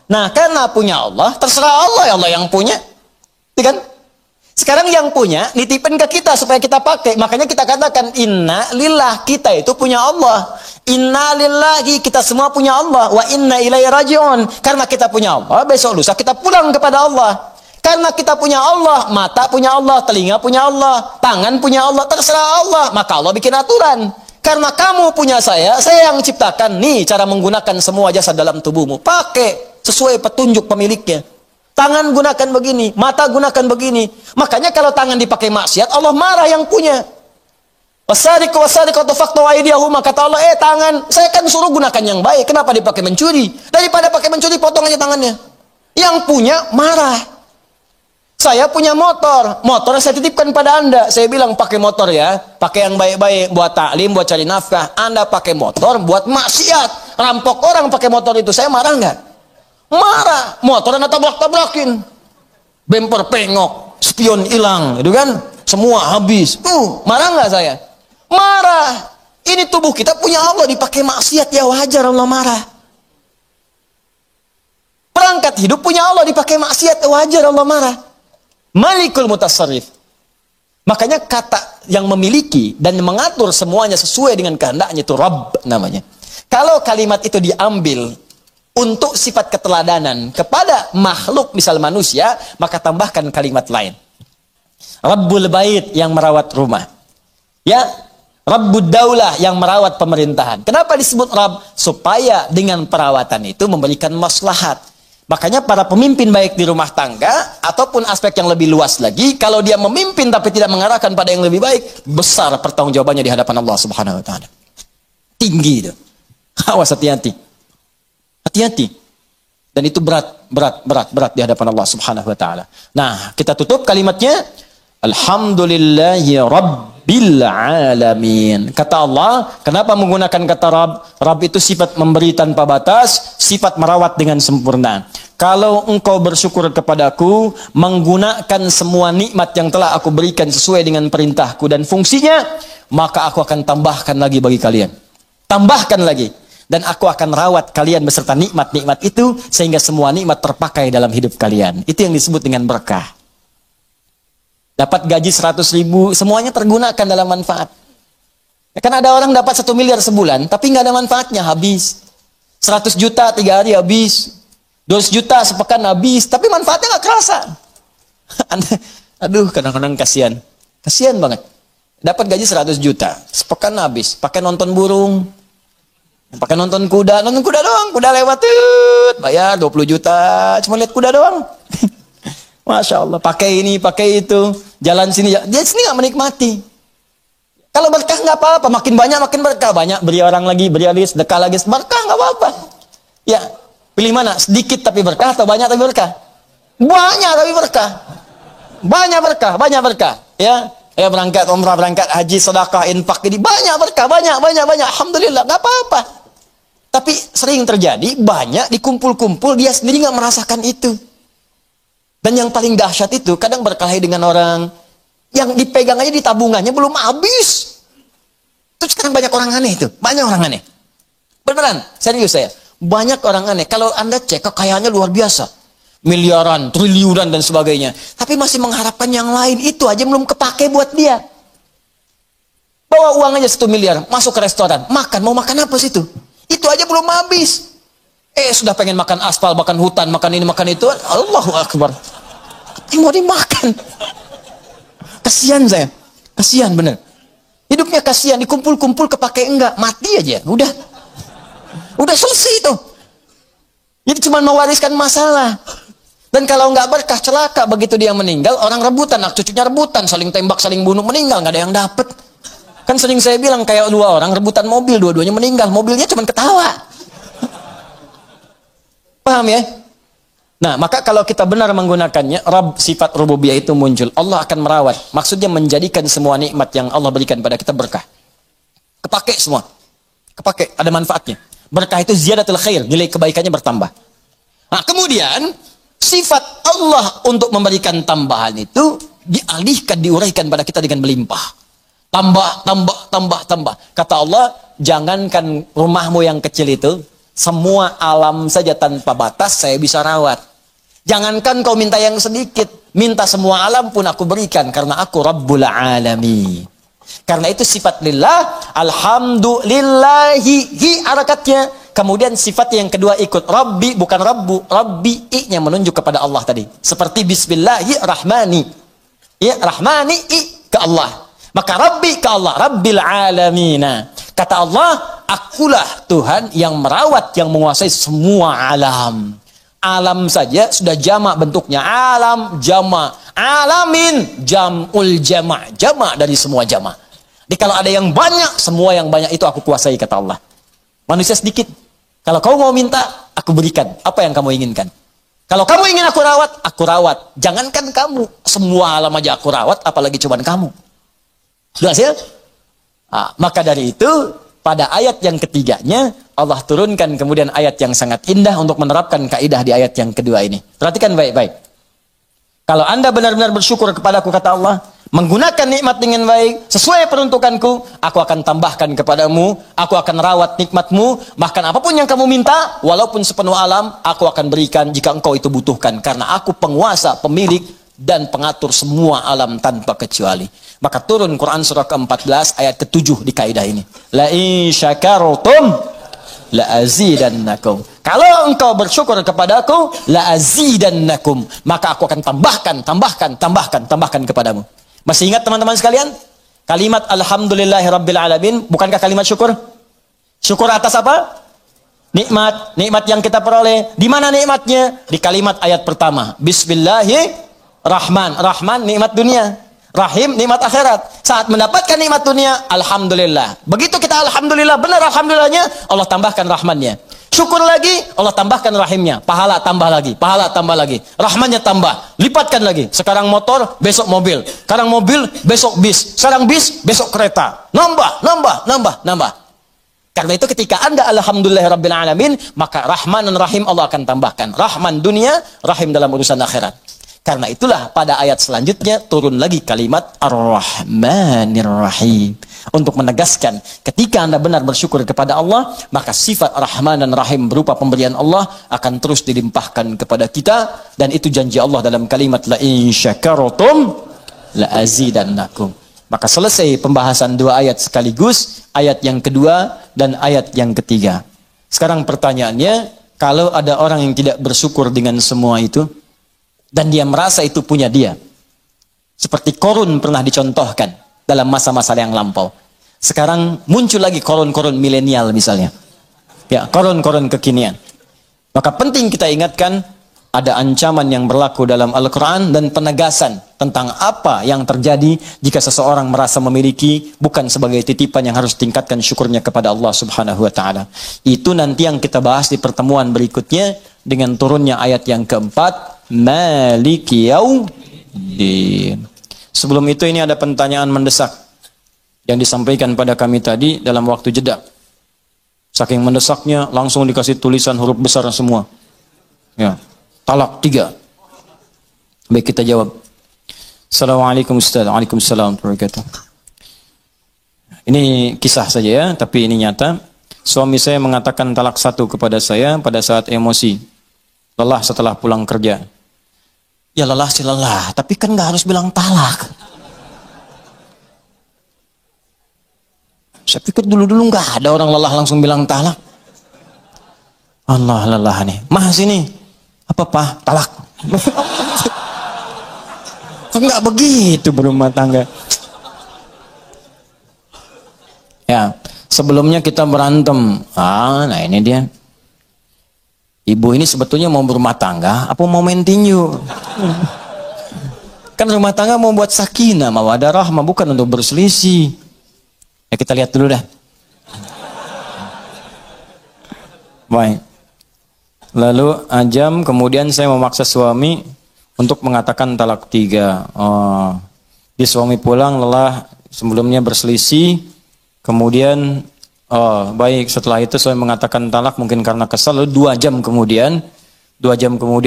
Nah, karena punya Allah, terserah Allah, ya Allah yang punya. Itu kan? Sekarang yang punya, nitipin ke kita supaya kita pakai. Makanya kita katakan, inna lillah, kita itu punya Allah. Inna lillahi, kita semua punya Allah. Wa inna ilaihi raji'un. Karena kita punya Allah, besok lusa kita pulang kepada Allah. Karena kita punya Allah, mata punya Allah, telinga punya Allah, tangan punya Allah, terserah Allah. Maka Allah bikin aturan. Karena kamu punya saya yang ciptakan. Nih cara menggunakan semua jasa dalam tubuhmu. Pakai sesuai petunjuk pemiliknya. Tangan gunakan begini, mata gunakan begini. Makanya kalau tangan dipakai maksiat, Allah marah yang punya. Wasariqu wasariqatu faqtu aydiyahuma, kata Allah, tangan, saya kan suruh gunakan yang baik. Kenapa dipakai mencuri? Daripada pakai mencuri, potong aja tangannya. Yang punya marah. Saya punya motor saya titipkan pada Anda. Saya bilang pakai motor ya, pakai yang baik-baik, buat taklim, buat cari nafkah. Anda pakai motor buat maksiat, rampok orang pakai motor itu, saya marah nggak? Marah. Motor Anda tabrak-tabrakin, bemper pengok, spion hilang, itu kan? Semua habis. Marah nggak saya? Marah. Ini tubuh kita punya Allah, dipakai maksiat, ya wajar Allah marah. Perangkat hidup punya Allah, dipakai maksiat, ya wajar Allah marah. Malikul mutasarrif. Makanya kata yang memiliki dan mengatur semuanya sesuai dengan kehendaknya itu Rabb namanya. Kalau kalimat itu diambil untuk sifat keteladanan kepada makhluk misal manusia, maka tambahkan kalimat lain. Rabbul bait yang merawat rumah. Ya, Rabbud daulah yang merawat pemerintahan. Kenapa disebut Rabb? Supaya dengan perawatan itu memberikan maslahat. Makanya para pemimpin baik di rumah tangga ataupun aspek yang lebih luas lagi, kalau dia memimpin tapi tidak mengarahkan pada yang lebih baik, besar pertanggungjawabannya di hadapan Allah Subhanahu wa taala. Tinggi itu. Awas, hati-hati. Hati-hati. Dan itu berat di hadapan Allah Subhanahu wa taala. Nah, kita tutup kalimatnya, alhamdulillahi rabbil alamin. Kata Allah, kenapa menggunakan kata Rabb? Rabb itu sifat memberi tanpa batas, sifat merawat dengan sempurna. Kalau engkau bersyukur kepadaku, menggunakan semua nikmat yang telah aku berikan sesuai dengan perintahku dan fungsinya, maka aku akan tambahkan lagi bagi kalian. Tambahkan lagi. Dan aku akan rawat kalian beserta nikmat-nikmat itu, sehingga semua nikmat terpakai dalam hidup kalian. Itu yang disebut dengan berkah. Dapat gaji 100.000, semuanya tergunakan dalam manfaat. Ya, kan ada orang dapat 1 miliar sebulan, tapi nggak ada manfaatnya, habis. 100 juta 3 hari habis. 200 juta sepekan habis, tapi manfaatnya nggak kerasa. Aduh, kadang-kadang kasihan. Kasihan banget. Dapat gaji 100 juta, sepekan habis. Pakai nonton burung, pakai nonton kuda doang. Kuda lewat, bayar 20 juta, cuma lihat kuda doang. Masya Allah, pakai ini, pakai itu, jalan sini, dia sini nggak menikmati. Kalau berkah nggak apa-apa, makin banyak makin berkah, banyak beri orang lagi, beri lagi, sedekah lagi, berkah nggak apa-apa. Ya, pilih mana? Sedikit tapi berkah atau banyak tapi berkah? Banyak tapi berkah, banyak berkah. Ya, berangkat umrah, berangkat haji, sedekah, infak, ini banyak berkah, banyak. Alhamdulillah, nggak apa-apa. Tapi sering terjadi banyak dikumpul-kumpul, dia sendiri nggak merasakan itu. Dan yang paling dahsyat itu, kadang berkelahi dengan orang yang dipegang aja di tabungannya belum habis. Terus sekarang banyak orang aneh itu. Banyak orang aneh. Beneran, serius saya. Banyak orang aneh. Kalau Anda cek, kekayaannya luar biasa. Miliaran, triliunan, dan sebagainya. Tapi masih mengharapkan yang lain. Itu aja belum kepake buat dia. Bawa uang aja 1 miliar, masuk ke restoran. Makan, mau makan apa situ? Itu aja belum habis. Sudah pengen makan aspal, makan hutan, makan ini, makan itu. Allahu Akbar. Apa yang mau dimakan? Kasihan saya. Kasihan bener. Hidupnya kasihan, dikumpul-kumpul kepake enggak. Mati aja, udah selesai itu. Jadi cuma mewariskan masalah. Dan kalau nggak berkah, celaka. Begitu dia meninggal, orang rebutan, anak cucunya rebutan, saling tembak, saling bunuh, meninggal, nggak ada yang dapat. Kan sering saya bilang, kayak 2 orang rebutan mobil, dua-duanya meninggal, mobilnya cuma ketawa. Paham ya? Nah, maka kalau kita benar menggunakannya, Rabb, sifat rububiyah itu muncul. Allah akan merawat. Maksudnya menjadikan semua nikmat yang Allah berikan pada kita berkah. Kepake semua. Kepake, ada manfaatnya. Berkah itu ziyadatul khair, nilai kebaikannya bertambah. Nah, kemudian sifat Allah untuk memberikan tambahan itu dialihkan, diuraikan pada kita dengan melimpah. Tambah, tambah, tambah, tambah. Kata Allah, jangankan rumahmu yang kecil itu, semua alam saja tanpa batas saya bisa rawat. Jangankan kau minta yang sedikit, minta semua alam pun aku berikan, karena aku Rabbul Alamin. Karena itu sifat lillah, alhamdulillahi, hi harakatnya. Kemudian sifat yang kedua ikut, Rabbi, bukan Rabbu, Rabbi, i-nya menunjuk kepada Allah tadi. Seperti Bismillahirrahmani. Ya, Rahmani, i ke Allah. Maka Rabbi ke Allah, Rabbil Alamina. Kata Allah, akulah Tuhan yang merawat, yang menguasai semua alam. Alam saja sudah jamak bentuknya. Alam, jamak. Alamin, jam'ul jamak. Jamak dari semua jamak. Jadi kalau ada yang banyak, semua yang banyak itu aku kuasai, kata Allah. Manusia sedikit. Kalau kau mau minta, aku berikan. Apa yang kamu inginkan? Kalau kamu ingin aku rawat, aku rawat. Jangankan kamu, semua alam aja aku rawat, apalagi cuman kamu. Sudah hasil? Nah, maka dari itu, pada ayat yang ketiganya, Allah turunkan kemudian ayat yang sangat indah untuk menerapkan kaidah di ayat yang kedua ini. Perhatikan baik-baik. Kalau Anda benar-benar bersyukur kepadaku, kata Allah, menggunakan nikmat dengan baik, sesuai peruntukanku, aku akan tambahkan kepadamu, aku akan rawat nikmatmu, bahkan apapun yang kamu minta, walaupun sepenuh alam, aku akan berikan jika engkau itu butuhkan. Karena aku penguasa, pemilik, dan pengatur semua alam tanpa kecuali. Maka turun Quran surah ke-14 ayat ke-7 di kaidah ini. La in syakartum la azidannakum. Kalau engkau bersyukur kepadaku, la azidannakum, maka aku akan tambahkan kepadamu. Masih ingat teman-teman sekalian? Kalimat alhamdulillahirabbil alamin, bukankah kalimat syukur? Syukur atas apa? Nikmat, nikmat yang kita peroleh. Di mana nikmatnya? Di kalimat ayat pertama. Bismillahirrahman. Rahman nikmat dunia. Rahim nikmat akhirat. Saat mendapatkan nikmat dunia, alhamdulillah. Begitu kita alhamdulillah, benar alhamdulillahnya, Allah tambahkan rahmannya. Syukur lagi, Allah tambahkan rahimnya. Pahala tambah lagi, pahala tambah lagi. Rahmannya tambah, lipatkan lagi. Sekarang motor, besok mobil. Sekarang mobil, besok bis. Sekarang bis, besok kereta. Nambah, nambah, nambah, nambah. Karena itu ketika Anda alhamdulillahirabbil alamin, maka Rahman dan Rahim Allah akan tambahkan. Rahman dunia, Rahim dalam urusan akhirat. Karena itulah pada ayat selanjutnya turun lagi kalimat Ar-Rahmanir Rahim. Untuk menegaskan ketika Anda benar bersyukur kepada Allah, maka sifat Rahman dan Rahim berupa pemberian Allah akan terus dilimpahkan kepada kita. Dan itu janji Allah dalam kalimat La in syakartum la azidannakum. Maka selesai pembahasan 2 ayat sekaligus, ayat yang kedua dan ayat yang ketiga. Sekarang pertanyaannya, kalau ada orang yang tidak bersyukur dengan semua itu, dan dia merasa itu punya dia. Seperti Korun pernah dicontohkan dalam masa-masa yang lampau. Sekarang muncul lagi korun-korun milenial misalnya. Ya, korun-korun kekinian. Maka penting kita ingatkan, ada ancaman yang berlaku dalam Al-Quran dan penegasan tentang apa yang terjadi jika seseorang merasa memiliki bukan sebagai titipan yang harus tingkatkan syukurnya kepada Allah Subhanahu wa Ta'ala. Itu nanti yang kita bahas di pertemuan berikutnya dengan turunnya ayat yang keempat, Maliki Yaumiddin. Sebelum itu ini ada pertanyaan mendesak yang disampaikan pada kami tadi dalam waktu jeda. Saking mendesaknya langsung dikasih tulisan huruf besar semua. Ya, talak 3. Baik, kita jawab. Assalamualaikum Ustaz. Waalaikumsalam warahmatullahi wabarakatuh. Ini kisah saja ya, tapi ini nyata. Suami saya mengatakan talak satu kepada saya pada saat emosi, lelah setelah pulang kerja. Ya lelah sih lelah, tapi kan nggak harus bilang talak. Saya pikir dulu-dulu nggak ada orang lelah langsung bilang talak. Allah lelah nih, mah sini, apa talak. Enggak begitu berumah tangga. Ya, sebelumnya kita berantem. Nah ini dia. Ibu ini sebetulnya mau berumah tangga, apa mau main tinju? Kan rumah tangga mau buat sakinah, mawaddah rahmah, bukan untuk berselisih. Ya kita lihat dulu dah. Baik. Lalu ajam, kemudian saya memaksa suami untuk mengatakan talak 3. Di suami pulang lelah, sebelumnya berselisih, kemudian baik, setelah itu saya mengatakan talak mungkin karena kesal. Lalu 2 jam kemudian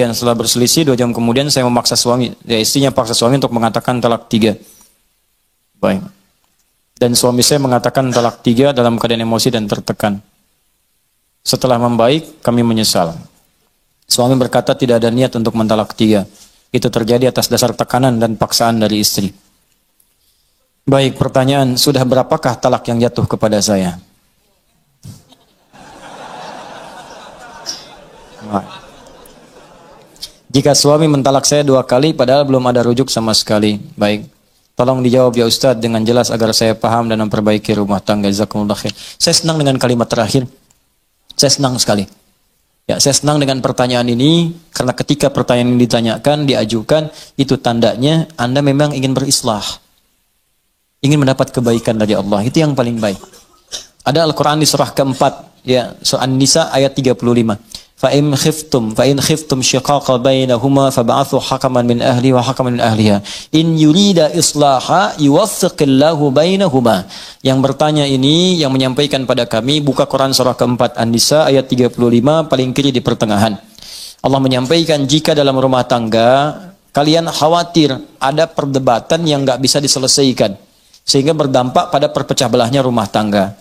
setelah berselisih, 2 jam kemudian saya memaksa suami, ya istrinya paksa suami untuk mengatakan talak 3. Baik. Dan suami saya mengatakan talak 3 dalam keadaan emosi dan tertekan. Setelah membaik, kami menyesal. Suami berkata tidak ada niat untuk mentalak 3. Itu terjadi atas dasar tekanan dan paksaan dari istri. Baik, pertanyaan, sudah berapakah talak yang jatuh kepada saya? Jika suami mentalak saya 2 kali padahal belum ada rujuk sama sekali. Baik, tolong dijawab ya Ustadz dengan jelas agar saya paham dan memperbaiki rumah tangga. Jazakumullah khair. Saya senang dengan kalimat terakhir. Saya senang sekali. Ya, saya senang dengan pertanyaan ini karena ketika pertanyaan ini ditanyakan, diajukan, itu tandanya Anda memang ingin berislah. Ingin mendapat kebaikan dari Allah. Itu yang paling baik. Ada Al-Quran di surah keempat, ya, surah An-Nisa ayat 35. فَإِنْ خِفْتُمْ شِقَاقَ بَيْنَهُمَا فَبَعَثُوا حَكَمًا مِنْ أَهْلِهِ وَحَكَمًا مِنْ أَهْلِهَا إِنْ يُرِيدَ إِصْلَاحًا يُوَفِّقِ اللَّهُ بَيْنَهُمَا. Yang bertanya ini, yang menyampaikan pada kami, buka Quran surah keempat An-Nisa ayat 35, paling kiri di pertengahan. Allah menyampaikan jika dalam rumah tangga kalian khawatir ada perdebatan yang nggak bisa diselesaikan, sehingga berdampak pada perpecah belahnya rumah tangga.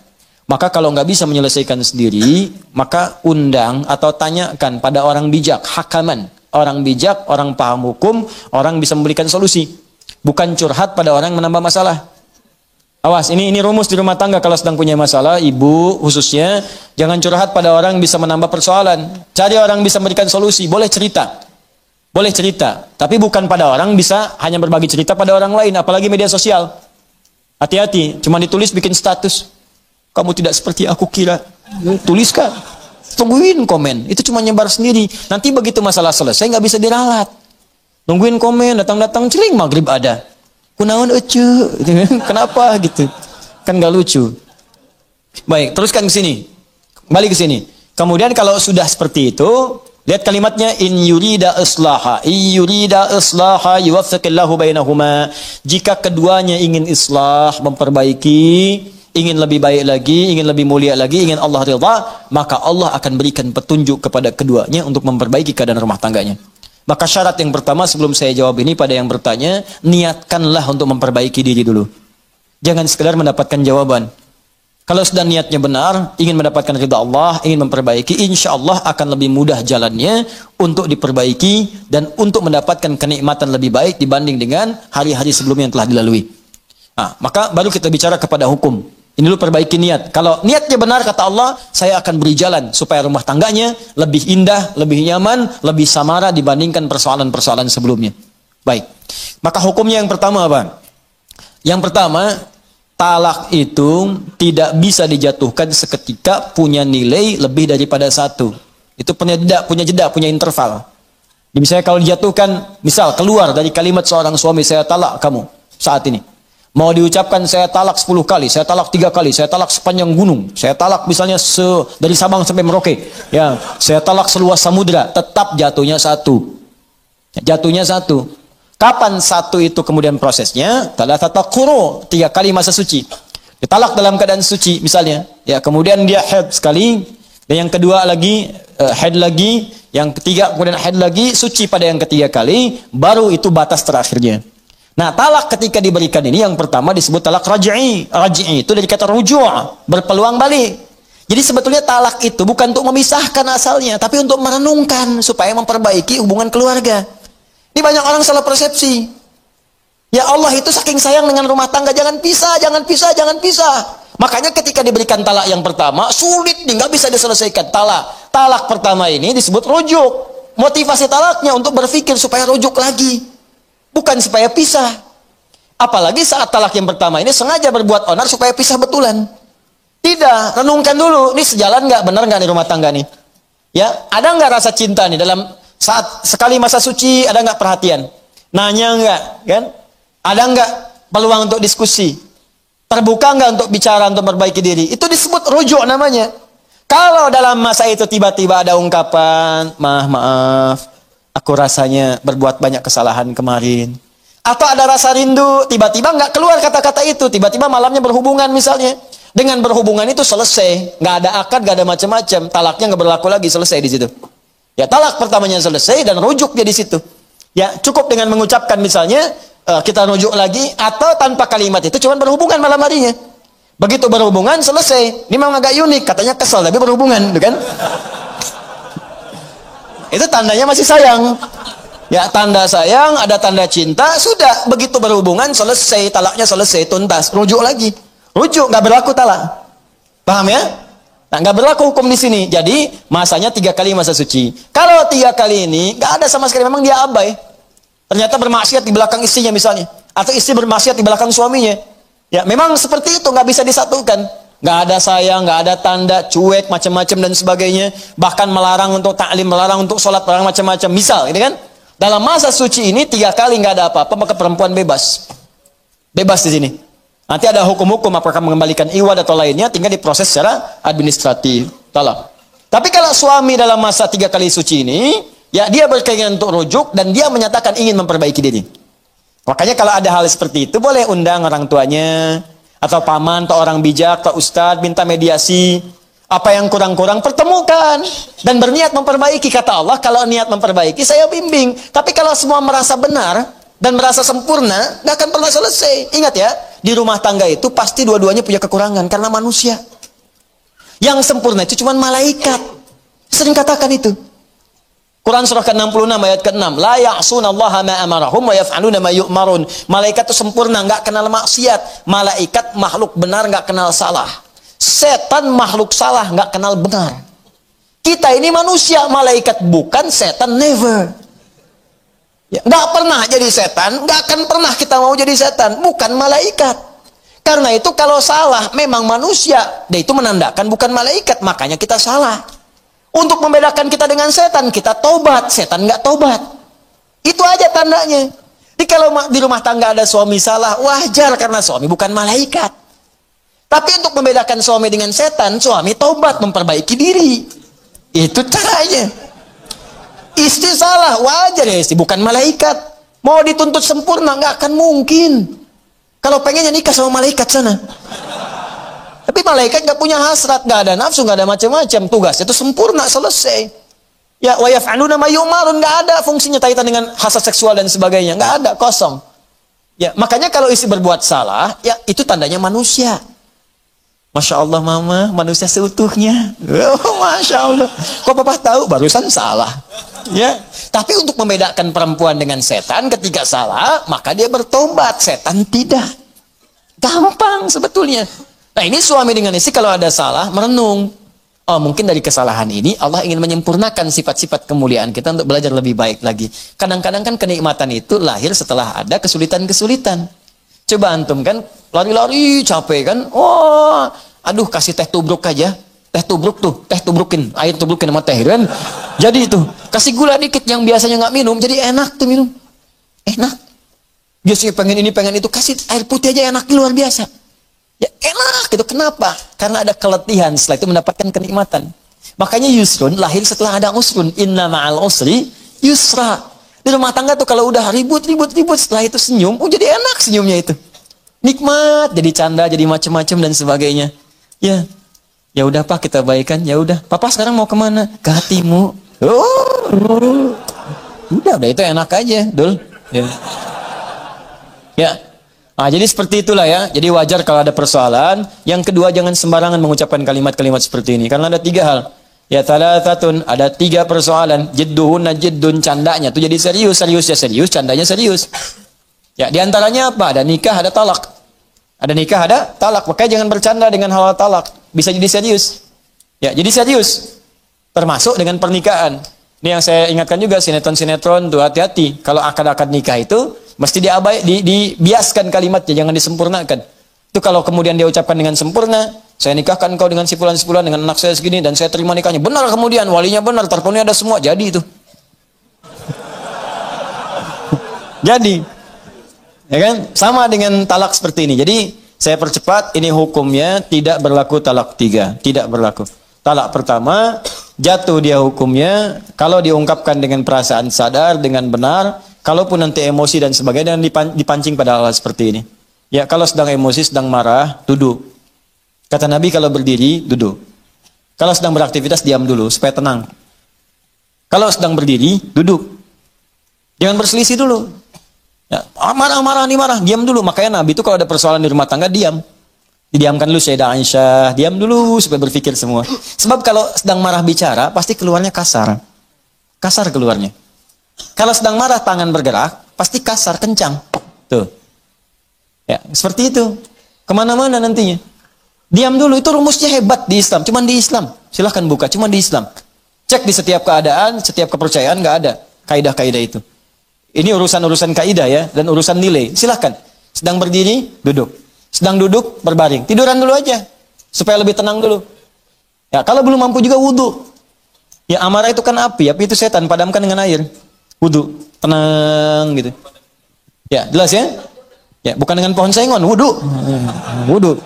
Maka kalau nggak bisa menyelesaikan sendiri, maka undang atau tanyakan pada orang bijak, hakaman. Orang bijak, orang paham hukum, orang bisa memberikan solusi. Bukan curhat pada orang yang menambah masalah. Awas, ini rumus di rumah tangga kalau sedang punya masalah, ibu khususnya, jangan curhat pada orang yang bisa menambah persoalan. Cari orang yang bisa memberikan solusi, boleh cerita. Boleh cerita, tapi bukan pada orang bisa hanya berbagi cerita pada orang lain, apalagi media sosial. Hati-hati, cuma ditulis bikin status. Kamu tidak seperti aku kira. Tuliskan. Tungguin komen. Itu cuma nyebar sendiri. Nanti begitu masalah selesai nggak bisa diralat. Tungguin komen, datang-datang celing maghrib ada. Kunaon ece. Kenapa gitu? Kan nggak lucu. Baik, teruskan ke sini. Balik ke sini. Kemudian kalau sudah seperti itu, lihat kalimatnya in yurida islaha yuwaffiqillahu bainahuma. Jika keduanya ingin islah, memperbaiki, ingin lebih baik lagi, ingin lebih mulia lagi, ingin Allah ridha, maka Allah akan berikan petunjuk kepada keduanya untuk memperbaiki keadaan rumah tangganya. Maka syarat yang pertama sebelum saya jawab ini pada yang bertanya, niatkanlah untuk memperbaiki diri dulu. Jangan sekedar mendapatkan jawaban. Kalau sudah niatnya benar, ingin mendapatkan ridha Allah, ingin memperbaiki, insya Allah akan lebih mudah jalannya untuk diperbaiki dan untuk mendapatkan kenikmatan lebih baik dibanding dengan hari-hari sebelumnya yang telah dilalui. Nah, maka baru kita bicara kepada hukum. Ini dulu perbaiki niat. Kalau niatnya benar, kata Allah, saya akan beri jalan supaya rumah tangganya lebih indah, lebih nyaman, lebih samara dibandingkan persoalan-persoalan sebelumnya. Baik. Maka hukumnya yang pertama apa? Yang pertama, talak itu tidak bisa dijatuhkan seketika, punya nilai lebih daripada 1. Itu punya jeda, punya interval. Misalnya kalau dijatuhkan, misal keluar dari kalimat seorang suami, saya talak kamu saat ini. Mau diucapkan saya talak 10 kali, saya talak 3 kali, saya talak sepanjang gunung, saya talak misalnya dari Sabang sampai Merauke, ya, saya talak seluas samudra, tetap jatuhnya 1. Jatuhnya 1. Kapan 1 itu kemudian prosesnya? Thalathata quru, 3 kali masa suci. Ditalak dalam keadaan suci misalnya, ya, kemudian dia haid sekali, dan yang kedua lagi haid lagi, yang ketiga kemudian haid lagi, suci pada yang ketiga kali, baru itu batas terakhirnya. Nah, talak ketika diberikan ini yang pertama disebut talak raj'i. Raj'i itu dari kata ruju', berpeluang balik. Jadi sebetulnya talak itu bukan untuk memisahkan asalnya, tapi untuk merenungkan supaya memperbaiki hubungan keluarga. Ini banyak orang salah persepsi. Ya Allah itu saking sayang dengan rumah tangga, jangan pisah, jangan pisah, jangan pisah. Makanya ketika diberikan talak yang pertama, sulit nih, nggak bisa diselesaikan. Talak pertama ini disebut rujuk. Motivasi talaknya untuk berpikir supaya rujuk lagi, bukan supaya pisah. Apalagi saat talak yang pertama ini sengaja berbuat onar supaya pisah betulan. Tidak, renungkan dulu, ini sejalan nggak, benar nggak nih rumah tangga nih? Ya, ada nggak rasa cinta nih dalam saat sekali masa suci, ada nggak perhatian? Nanya nggak, kan? Ada nggak peluang untuk diskusi? Terbuka nggak untuk bicara, untuk memperbaiki diri? Itu disebut rujuk namanya. Kalau dalam masa itu tiba-tiba ada ungkapan, maaf, aku rasanya berbuat banyak kesalahan kemarin. Atau ada rasa rindu, tiba-tiba nggak keluar kata-kata itu, tiba-tiba malamnya berhubungan misalnya. Dengan berhubungan itu selesai, nggak ada akad, nggak ada macam-macam, talaknya nggak berlaku lagi, selesai di situ. Ya talak pertamanya selesai dan rujuk dia di situ. Ya cukup dengan mengucapkan misalnya kita rujuk lagi, atau tanpa kalimat itu cuma berhubungan malam harinya. Begitu berhubungan selesai. Ini memang agak unik, katanya kesel tapi berhubungan, kan? Itu tandanya masih sayang. Ya tanda sayang, ada tanda cinta, sudah begitu berhubungan selesai, talaknya selesai, tuntas, rujuk lagi. Rujuk, nggak berlaku talak. Paham ya? Nah, nggak berlaku hukum di sini. Jadi masanya 3 kali masa suci. Kalau 3 kali ini nggak ada sama sekali, memang dia abai. Ternyata bermaksiat di belakang istrinya misalnya, atau istri bermaksiat di belakang suaminya. Ya memang seperti itu, nggak bisa disatukan. Nggak ada sayang, nggak ada tanda, cuek, macam-macam dan sebagainya. Bahkan melarang untuk taklim, melarang untuk sholat, melarang macam-macam. Misal, ini kan? Dalam masa suci ini 3 kali nggak ada apa-apa, maka perempuan bebas. Bebas di sini. Nanti ada hukum-hukum apakah mengembalikan iwad atau lainnya, tinggal diproses secara administratif. Talak. Tapi kalau suami dalam masa 3 kali suci ini, ya dia berkeinginan untuk rujuk dan dia menyatakan ingin memperbaiki diri. Makanya kalau ada hal seperti itu, boleh undang orang tuanya, atau paman, atau orang bijak, atau ustadz, minta mediasi. Apa yang kurang-kurang pertemukan dan berniat memperbaiki. Kata Allah, kalau niat memperbaiki saya bimbing. Tapi kalau semua merasa benar dan merasa sempurna, nggak akan pernah selesai. Ingat ya, di rumah tangga itu pasti dua-duanya punya kekurangan karena manusia. Yang sempurna itu cuma malaikat. Sering katakan itu. Quran surah ke-66 ayat ke-6. La ya'sunallaha ma amarahum wa yaf'aluna ma yu'marun. Malaikat itu sempurna, nggak kenal maksiat. Malaikat makhluk benar, nggak kenal salah. Setan makhluk salah, nggak kenal benar. Kita ini manusia, malaikat bukan, setan never. Ya, nggak pernah jadi setan, nggak akan pernah kita mau jadi setan, bukan malaikat. Karena itu kalau salah memang manusia, dia itu menandakan bukan malaikat, makanya kita salah. Untuk membedakan kita dengan setan, kita tobat, setan nggak tobat. Itu aja tandanya. Jadi kalau di rumah tangga ada suami salah, wajar karena suami bukan malaikat. Tapi untuk membedakan suami dengan setan, suami tobat, memperbaiki diri. Itu caranya. Istri salah, wajar ya istri, bukan malaikat. Mau dituntut sempurna, nggak akan mungkin. Kalau pengennya nikah sama malaikat sana. Tapi malaikat nggak punya hasrat, nggak ada nafsu, nggak ada macam-macam. Tugas itu sempurna, selesai. Ya, wa yaf'aluna ma yu'marun, nggak ada fungsinya kaitan dengan hasrat seksual dan sebagainya, nggak ada, kosong. Ya, makanya kalau istri berbuat salah, ya itu tandanya manusia. Masya Allah mama, manusia seutuhnya. Oh, Masya Allah. Kok papa tahu? Barusan salah. Ya, tapi untuk membedakan perempuan dengan setan, ketika salah, maka dia bertobat. Setan tidak. Gampang sebetulnya. Nah ini suami dengan istri kalau ada salah, merenung. Oh mungkin dari kesalahan ini, Allah ingin menyempurnakan sifat-sifat kemuliaan kita untuk belajar lebih baik lagi. Kadang-kadang kan kenikmatan itu lahir setelah ada kesulitan-kesulitan. Coba antum kan, lari-lari capek kan, oh, aduh kasih teh tubruk aja, teh tubruk tuh, teh tubrukin, air tubrukin sama teh kan, jadi itu, kasih gula dikit yang biasanya nggak minum, jadi enak tuh minum, enak, biasanya pengen ini pengen itu, kasih air putih aja enak luar biasa, ya enak gitu, kenapa? Karena ada keletihan, setelah itu mendapatkan kenikmatan, makanya yusrun lahir setelah ada usrun, inna ma'al usri yusra. Di rumah tangga tuh kalau udah ribut, setelah itu senyum, oh jadi enak senyumnya itu. Nikmat, jadi canda, jadi macam-macam dan sebagainya. Ya, ya udah Pak kita baikan, ya udah. Papa sekarang mau kemana? Ke hatimu. Udah itu enak aja, Dul. Ya. Ya. Nah, jadi seperti itulah ya. Jadi wajar kalau ada persoalan. Yang kedua, jangan sembarangan mengucapkan kalimat-kalimat seperti ini. Karena ada 3 hal. Ya thalathatun, ada 3 persoalan. Jidduhunna jiddun, candanya itu jadi serius, seriusnya serius, candanya serius. Ya, diantaranya apa? Ada nikah, ada talak. Ada nikah, ada talak. Makanya jangan bercanda dengan hal talak. Bisa jadi serius. Ya, jadi serius. Termasuk dengan pernikahan. Ini yang saya ingatkan juga, sinetron-sinetron tuh hati-hati. Kalau akad-akad nikah itu mesti dibiaskan kalimatnya, jangan disempurnakan. Itu kalau kemudian dia ucapkan dengan sempurna, saya nikahkan kau dengan si fulan dengan anak saya segini dan saya terima nikahnya. Benar kemudian walinya benar, terpenuhi ada semua, jadi itu. Jadi, ya kan? Sama dengan talak seperti ini. Jadi saya percepat, ini hukumnya tidak berlaku talak 3, tidak berlaku. Talak pertama jatuh dia hukumnya kalau diungkapkan dengan perasaan sadar, dengan benar. Kalaupun nanti emosi dan sebagainya, dan dipancing pada hal seperti ini. Ya, kalau sedang emosi, sedang marah, duduk. Kata Nabi kalau berdiri, duduk. Kalau sedang beraktivitas, diam dulu, supaya tenang. Kalau sedang berdiri, duduk. Jangan berselisih dulu. Ya, marah, diam dulu. Makanya Nabi itu kalau ada persoalan di rumah tangga, diam. Didiamkan dulu Sayyidah Aisyah, diam dulu supaya berpikir semua. Sebab kalau sedang marah bicara, pasti keluarnya kasar. Kasar keluarnya. Kalau sedang marah tangan bergerak, pasti kasar, kencang. Tuh. Ya, seperti itu. Kemana-mana nantinya. Diam dulu, itu rumusnya hebat di Islam. Cuman di Islam. Silahkan buka, cuman di Islam. Cek di setiap keadaan, setiap kepercayaan, nggak ada kaidah-kaidah itu. Ini urusan-urusan kaidah ya, dan urusan nilai. Silahkan. Sedang berdiri, duduk. Sedang duduk, berbaring. Tiduran dulu aja. Supaya lebih tenang dulu. Ya, kalau belum mampu juga wudu. Ya, amarah itu kan api itu setan, padamkan dengan air. Wudu, tenang gitu. Ya, jelas ya? Ya, bukan dengan pohon sengon, wudu. Wudu.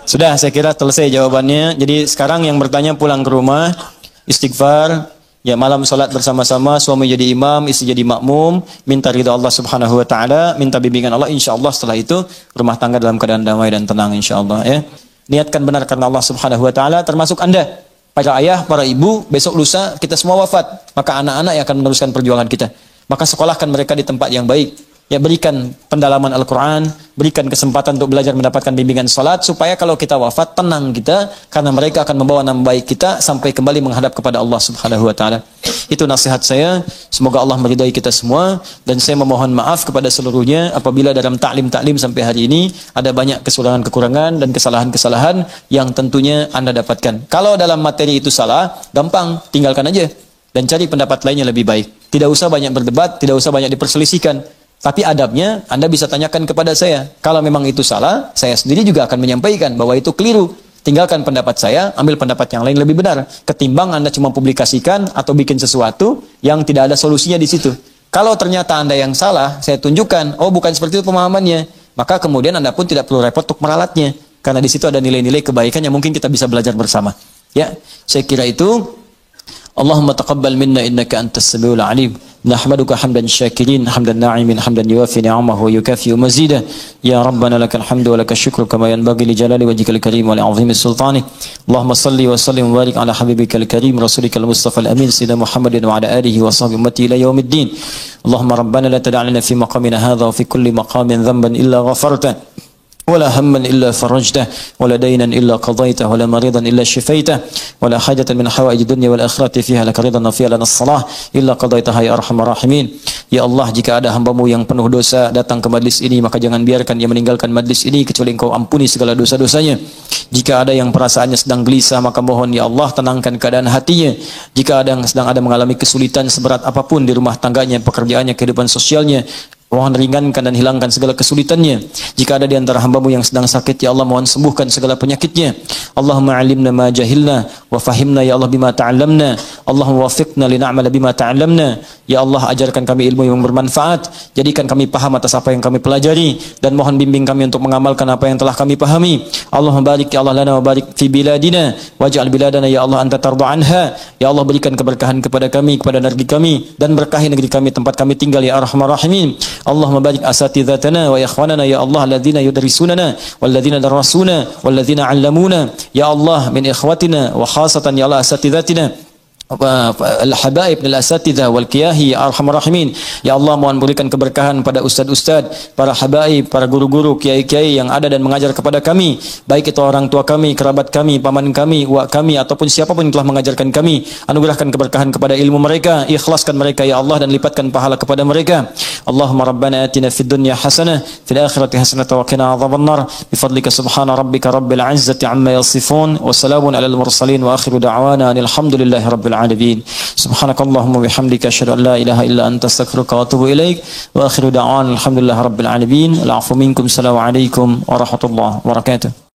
Sudah, saya kira selesai jawabannya. Jadi sekarang yang bertanya pulang ke rumah, istighfar, ya malam salat bersama-sama, suami jadi imam, istri jadi makmum, minta ridha Allah Subhanahu wa taala, minta bimbingan Allah, insyaallah setelah itu rumah tangga dalam keadaan damai dan tenang insyaallah ya. Niatkan benar karena Allah Subhanahu wa taala, termasuk Anda. Para ayah, para ibu, besok lusa kita semua wafat. Maka anak-anak yang akan meneruskan perjuangan kita. Maka sekolahkan mereka di tempat yang baik. Ya, berikan pendalaman Al-Quran, berikan kesempatan untuk belajar mendapatkan bimbingan salat, supaya kalau kita wafat, tenang kita, karena mereka akan membawa nama baik kita, sampai kembali menghadap kepada Allah Subhanahu wa ta'ala. Itu nasihat saya, semoga Allah meridai kita semua, dan saya memohon maaf kepada seluruhnya, apabila dalam taklim-taklim sampai hari ini, ada banyak kekurangan dan kesalahan-kesalahan, yang tentunya Anda dapatkan. Kalau dalam materi itu salah, gampang, tinggalkan aja, dan cari pendapat lainnya lebih baik. Tidak usah banyak berdebat, tidak usah banyak diperselisihkan. Tapi adabnya Anda bisa tanyakan kepada saya. Kalau memang itu salah, saya sendiri juga akan menyampaikan bahwa itu keliru. Tinggalkan pendapat saya, ambil pendapat yang lain lebih benar. Ketimbang Anda cuma publikasikan atau bikin sesuatu yang tidak ada solusinya di situ. Kalau ternyata Anda yang salah, saya tunjukkan, oh bukan seperti itu pemahamannya. Maka kemudian Anda pun tidak perlu repot untuk meralatnya. Karena di situ ada nilai-nilai kebaikan yang mungkin kita bisa belajar bersama. Ya, saya kira itu. Allahumma taqabbal minna innaka antas samiul alim. نحمدك حمدا شاكرين حمدا ناعمين حمدا يوافي نعمه ويكافئ مزيدا يا ربنا لك الحمد ولك الشكر كما ينبغي لجلال وجهك الكريم ولعظيم سلطانك اللهم صل وسلم وبارك على حبيبك الكريم رسولك المصطفى الامين سيدنا محمد وعلى اله وصحبه امته الى يوم الدين اللهم ربنا لا تدع لنا في مقامنا هذا وفي كل مقام ذنبا الا غفرته ولا هما إلا فرجته ولا دينا إلا قضيته ولا مريضا إلا شفيته ولا حاجة من حوائج الدنيا والآخرة فيها لك رضا وفيها لنا الصلاح إلا قضيتها يا أرحم الراحمين. Ya Allah, jika ada hambamu yang penuh dosa datang ke majlis ini, maka jangan biarkan dia meninggalkan majlis ini kecuali Engkau ampuni segala dosa-dosanya. Jika ada yang perasaannya sedang gelisah, maka mohon ya Allah tenangkan keadaan hatinya. Jika ada yang sedang mengalami kesulitan seberat apapun di rumah tangganya, pekerjaannya, kehidupan sosialnya, mohon ringankan dan hilangkan segala kesulitannya. Jika ada di antara hambamu yang sedang sakit, ya Allah mohon sembuhkan segala penyakitnya. Allahumma alimna ma jahilna wa fahimna ya Allah bima ta'allamna. Allahumma wafiqna lina'mala bima ta'allamna. Ya Allah, ajarkan kami ilmu yang bermanfaat, jadikan kami paham atas apa yang kami pelajari, dan mohon bimbing kami untuk mengamalkan apa yang telah kami pahami. Allahumma barik ya Allah lana wa barik fi biladina waj'al biladana ya Allah anta tarda anha. Ya Allah, berikan keberkahan kepada kami, kepada negeri kami, dan berkahi negeri kami tempat kami tinggal ya arhamar rahimin. Allahumma barik asatidzatana wa ikhwanana ya Allah alladzina yudrisunana walladzina darasuna walladzina 'allamuna ya Allah min ikhwatina wa khasatan ya Allah asatidzatina al-habaib al-asatidzah wal kiyahi ya arhamar rahimin. Ya Allah, mohon berikan keberkahan pada ustaz-ustaz, para habaib, para guru-guru, kiai-kiai yang ada dan mengajar kepada kami, baik itu orang tua kami, kerabat kami, paman kami, uak kami, ataupun siapapun yang telah mengajarkan kami. Anugerahkan keberkahan kepada ilmu mereka, ikhlaskan mereka ya Allah, dan lipatkan pahala kepada mereka. Allahumma rabbana atina fid dunya hasanah, fil akhirati hasanah wa qina adzabannar. Bifadlika subhana rabbika rabbil izzati amma yasifun, wa salamun alal mursalin, wa akhiru da'wana alhamdulillahi rabbil العالمين. سبحانك اللهم وبحمدك أشهد أن لا إله إلا أنت أستغفرك وأتوب إليك وآخر دعوانا الحمد لله رب العالمين. العفو منكم. السلام عليكم ورحمة الله وبركاته.